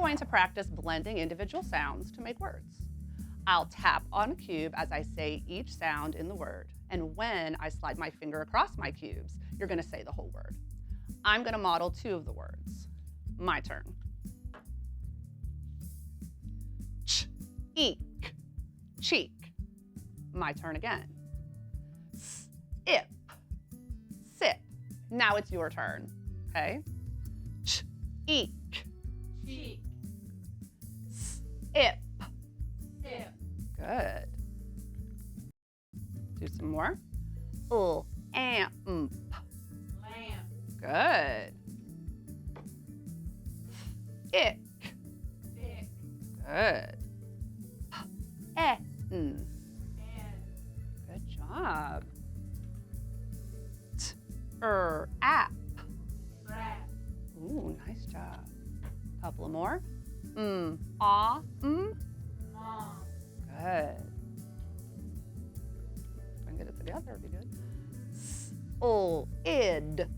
going to practice blending individual sounds to make words. I'll tap on a cube as I say each sound in the word, and when I slide my finger across my cubes, you're going to say the whole word. I'm going to model 2 of the words. My turn. Ch, eek, cheek. My turn again. Ip, sip. Now it's your turn, okay? Ch, eek, cheek, ip. sip, Good. Do some more. Amp. lamp, Good. Ick. thick, Good. En. and Good job. App. trap, Ooh, nice job. Couple more. Ah. mom, Good. Try and get it together. Be good. Id.